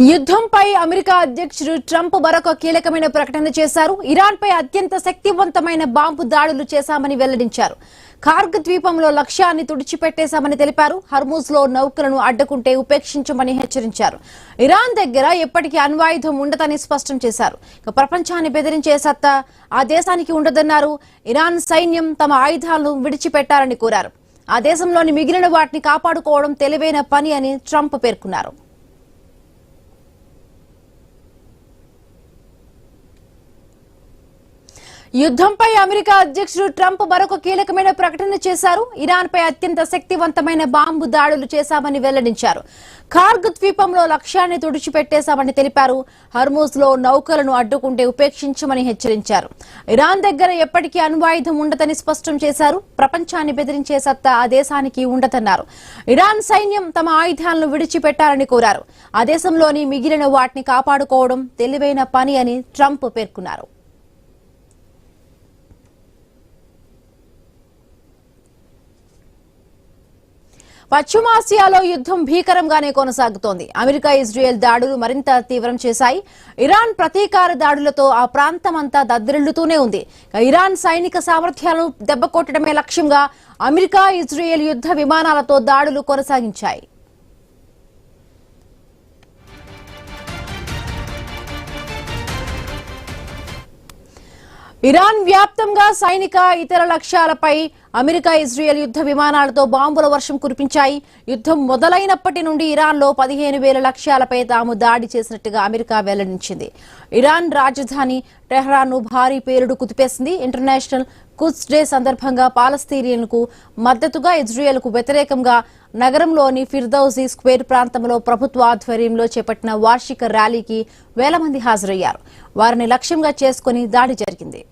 యుద్ధంపై America అధ్యక్షుడు Trump మరొక కీలకమైన ప్రకటన చేశారు. ఇరాన్పై అత్యంత శక్తివంతమైన బాంబు దాడులు చేశామని వెల్లడించారు. కార్గ్ ద్వీపంలో లక్ష్యాన్ని తుడిచిపెట్టేశామని తెలిపారు. హర్ముజ్లో నౌకలను అడ్డుకుంటే ఉపేక్షించమని హెచ్చరించారు. ఇరాన్ దగ్గర ఎప్పటికీ అణ్వాయుధం ఉండదని స్పష్టం చేశారు. ప్రపంచాన్ని బెదిరించే సత్తా ఆ దేశానికి ఉండదన్నారు. ఇరాన్ సైన్యం తమ ఆయుధాలను విడిచిపెట్టాలని కోరారు. ఆ దేశంలోని మిగిలిన వాటిని కాపాడుకోవడం తెలివైన పని అని ట్రంప్ పేర్కొన్నారు. యుద్ధంపై అమెరికా అధ్యక్షుడు ట్రంప్ మరొక కీలకమైన ప్రకటన చేశారు. ఇరాన్పై అత్యంత శక్తివంతమైన బాంబు దాడులు చేశామని వెల్లడించారు. కార్గ్ ద్వీపంలో లక్ష్యాన్ని తుడిచిపెట్టేశామని తెలిపారు. హర్ముజ్లో నౌకలను అడ్డుకుంటే ఉపేక్షించమని హెచ్చరించారు. ఇరాన్ దగ్గర ఎప్పటికీ అణ్వాయుధం ఉండదని స్పష్టం చేశారు. ప్రపంచాన్ని బెదిరించే సత్తా ఆ దేశానికి ఉండదన్నారు. ఇరాన్ సైన్యం తమ ఆయుధాలను విడిచిపెట్టాలని కోరారు. ఆ దేశంలోని మిగిలిన వాటిని కాపాడుకోవడం తెలివైన పని అని ట్రంప్ పేర్కొన్నారు. పశ్చిమాసియాలో యుద్ధం భీకరంగానే కొనసాగుతోంది. అమెరికా ఇజ్రాయెల్ దాడులు మరింత తీవ్రం చేశాయి. ఇరాన్ ప్రతీకార దాడులతో ఆ ప్రాంతమంతా దద్దరిల్లుతూనే ఉంది. ఇరాన్ సైనిక సామర్థ్యాలను దెబ్బకొట్టడమే లక్ష్యంగా అమెరికా ఇజ్రాయెల్ యుద్ధ విమానాలతో దాడులు కొనసాగించాయి. ఇరాన్ వ్యాప్తంగా సైనిక ఇతర లక్ష్యాలపై అమెరికా ఇజ్రాయెల్ యుద్ధ విమానాలతో బాంబుల వర్షం కురిపించాయి. యుద్ధం మొదలైనప్పటి నుండి ఇరాన్లో 15,000 లక్ష్యాలపై తాము దాడి చేసినట్టుగా అమెరికా వెల్లడించింది. ఇరాన్ రాజధాని టెహ్రాన్ను భారీ పేలుడు కుదిపేసింది. ఇంటర్నేషనల్ కుడ్స్ డే సందర్భంగా పాలస్తీనియన్లకు మద్దతుగా ఇజ్రాయెల్కు వ్యతిరేకంగా నగరంలోని ఫిర్దౌజీ స్క్వేర్ ప్రాంతంలో ప్రభుత్వ ఆధ్వర్యంలో చేపట్టిన వార్షిక ర్యాలీకి వేల మంది హాజరయ్యారు. వారిని లక్ష్యంగా చేసుకుని దాడి జరిగింది.